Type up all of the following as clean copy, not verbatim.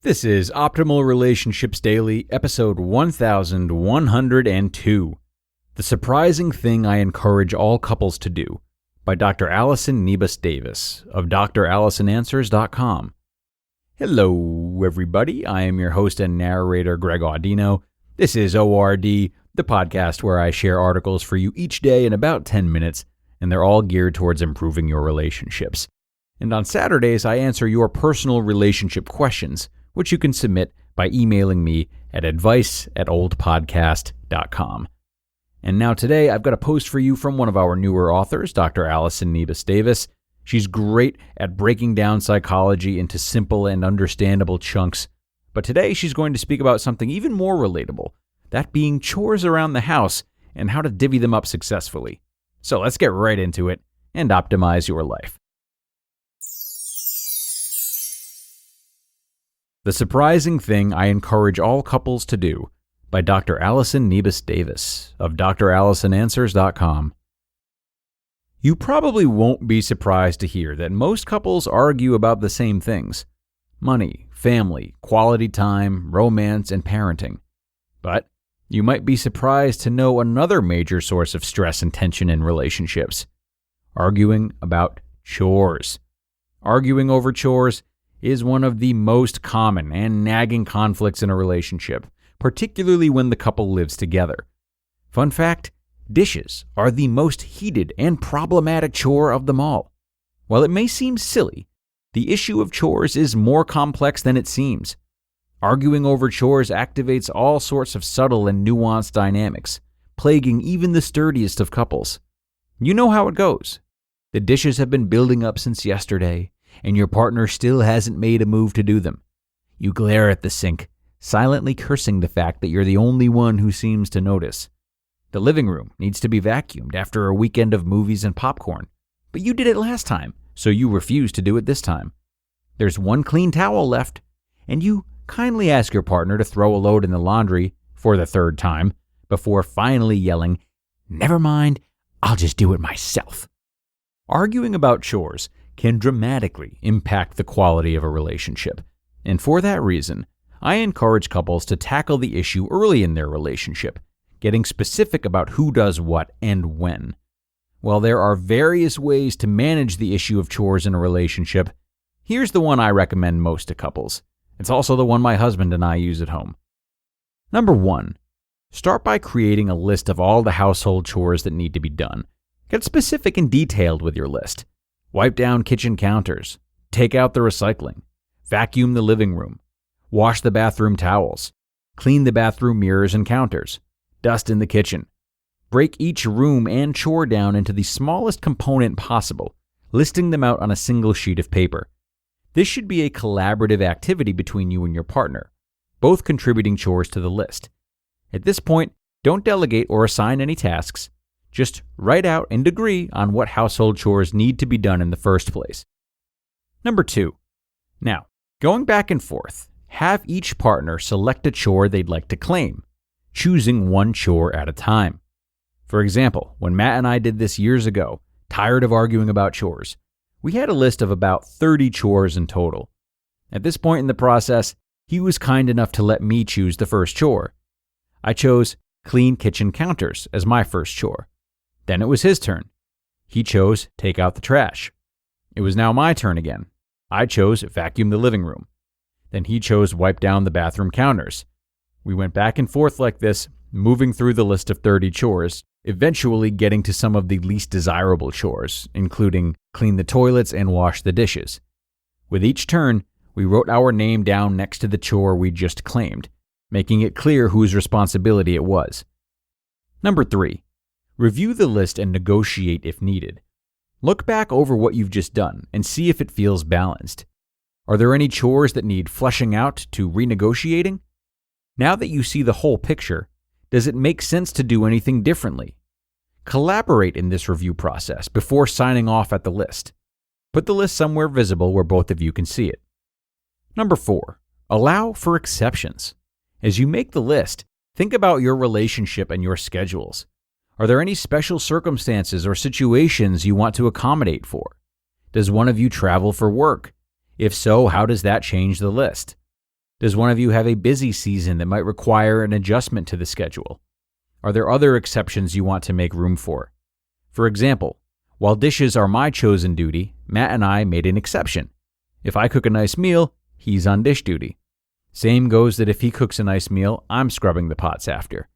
This is Optimal Relationships Daily, episode 1102. The Surprising Thing I Encourage All Couples to Do by Dr. Allison Niebes-Davis of Allison Answers.com. Hello, everybody. I am your host and narrator, Greg Audino. This is ORD, the podcast where I share articles for you each day in about 10 minutes, and they're all geared towards improving your relationships. And on Saturdays, I answer your personal relationship questions, which you can submit by emailing me at advice@oldpodcast.com. And now today, I've got a post for you from one of our newer authors, Dr. Allison Niebes-Davis. She's great at breaking down psychology into simple and understandable chunks. But today, she's going to speak about something even more relatable, that being chores around the house and how to divvy them up successfully. So let's get right into it and optimize your life. The Surprising Thing I Encourage All Couples to Do by Dr. Allison Niebes-Davis of Allison You probably won't be surprised to hear that most couples argue about the same things: money, family, quality time, romance, and parenting. But you might be surprised to know another major source of stress and tension in relationships: arguing about chores. Arguing over chores is one of the most common and nagging conflicts in a relationship, particularly when the couple lives together. Fun fact, dishes are the most heated and problematic chore of them all. While it may seem silly, the issue of chores is more complex than it seems. Arguing over chores activates all sorts of subtle and nuanced dynamics, plaguing even the sturdiest of couples. You know how it goes. The dishes have been building up since yesterday, and your partner still hasn't made a move to do them. You glare at the sink, silently cursing the fact that you're the only one who seems to notice. The living room needs to be vacuumed after a weekend of movies and popcorn, but you did it last time, so you refuse to do it this time. There's one clean towel left, and you kindly ask your partner to throw a load in the laundry for the third time before finally yelling, "Never mind, I'll just do it myself." Arguing about chores can dramatically impact the quality of a relationship. And for that reason, I encourage couples to tackle the issue early in their relationship, getting specific about who does what and when. While there are various ways to manage the issue of chores in a relationship, here's the one I recommend most to couples. It's also the one my husband and I use at home. Number 1, start by creating a list of all the household chores that need to be done. Get specific and detailed with your list. Wipe down kitchen counters, take out the recycling, vacuum the living room, wash the bathroom towels, clean the bathroom mirrors and counters, dust in the kitchen. Break each room and chore down into the smallest component possible, listing them out on a single sheet of paper. This should be a collaborative activity between you and your partner, both contributing chores to the list. At this point, don't delegate or assign any tasks. Just write out and agree on what household chores need to be done in the first place. Number 2. Now, going back and forth, have each partner select a chore they'd like to claim, choosing one chore at a time. For example, when Matt and I did this years ago, tired of arguing about chores, we had a list of about 30 chores in total. At this point in the process, he was kind enough to let me choose the first chore. I chose clean kitchen counters as my first chore. Then it was his turn. He chose take out the trash. It was now my turn again. I chose vacuum the living room. Then he chose wipe down the bathroom counters. We went back and forth like this, moving through the list of 30 chores, eventually getting to some of the least desirable chores, including clean the toilets and wash the dishes. With each turn, we wrote our name down next to the chore we just claimed, making it clear whose responsibility it was. Number 3. Review the list and negotiate if needed. Look back over what you've just done and see if it feels balanced. Are there any chores that need fleshing out to renegotiating? Now that you see the whole picture, does it make sense to do anything differently? Collaborate in this review process before signing off at the list. Put the list somewhere visible where both of you can see it. Number 4, allow for exceptions. As you make the list, think about your relationship and your schedules. Are there any special circumstances or situations you want to accommodate for? Does one of you travel for work? If so, how does that change the list? Does one of you have a busy season that might require an adjustment to the schedule? Are there other exceptions you want to make room for? For example, while dishes are my chosen duty, Matt and I made an exception. If I cook a nice meal, he's on dish duty. Same goes that if he cooks a nice meal, I'm scrubbing the pots after.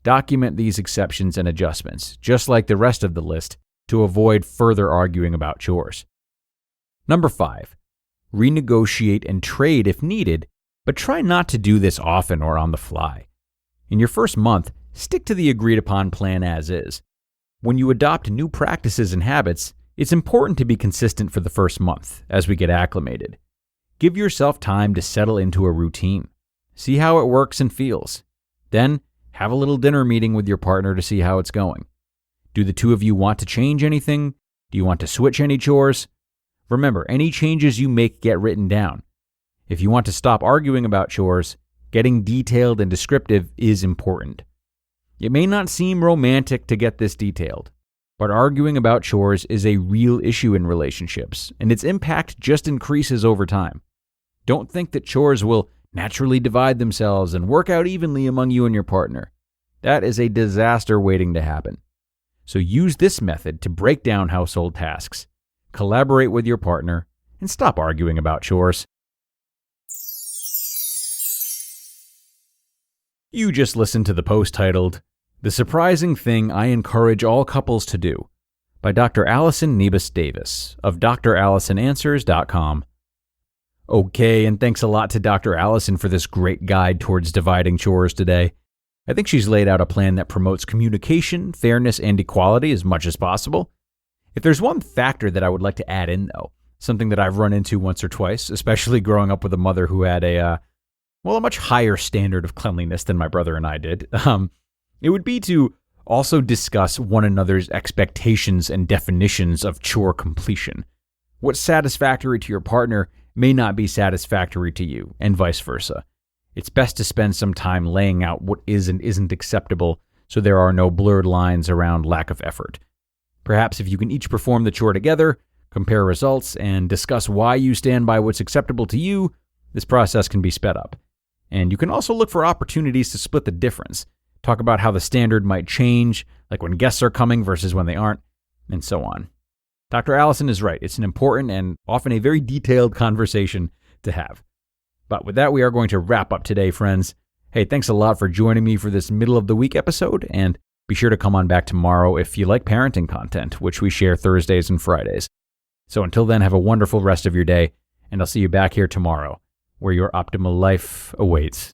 Document these exceptions and adjustments, just like the rest of the list, to avoid further arguing about chores. Number 5, renegotiate and trade if needed, but try not to do this often or on the fly. In your first month, stick to the agreed upon plan as is. When you adopt new practices and habits, it's important to be consistent for the first month as we get acclimated. Give yourself time to settle into a routine. See how it works and feels. Then, have a little dinner meeting with your partner to see how it's going. Do the two of you want to change anything? Do you want to switch any chores? Remember, any changes you make get written down. If you want to stop arguing about chores, getting detailed and descriptive is important. It may not seem romantic to get this detailed, but arguing about chores is a real issue in relationships, and its impact just increases over time. Don't think that chores will naturally divide themselves and work out evenly among you and your partner. That is a disaster waiting to happen. So use this method to break down household tasks, collaborate with your partner, and stop arguing about chores. You just listened to the post titled, "The Surprising Thing I Encourage All Couples to Do" by Dr. Allison Niebes-Davis of DrAllisonAnswers.com. Okay, and thanks a lot to Dr. Allison for this great guide towards dividing chores today. I think she's laid out a plan that promotes communication, fairness, and equality as much as possible. If there's one factor that I would like to add in, though, something that I've run into once or twice, especially growing up with a mother who had a much higher standard of cleanliness than my brother and I did, it would be to also discuss one another's expectations and definitions of chore completion. What's satisfactory to your partner may not be satisfactory to you, and vice versa. It's best to spend some time laying out what is and isn't acceptable so there are no blurred lines around lack of effort. Perhaps if you can each perform the chore together, compare results, and discuss why you stand by what's acceptable to you, this process can be sped up. And you can also look for opportunities to split the difference. Talk about how the standard might change, like when guests are coming versus when they aren't, and so on. Dr. Allison is right. It's an important and often a very detailed conversation to have. But with that, we are going to wrap up today, friends. Hey, thanks a lot for joining me for this middle of the week episode, and be sure to come on back tomorrow if you like parenting content, which we share Thursdays and Fridays. So until then, have a wonderful rest of your day, and I'll see you back here tomorrow, where your optimal life awaits.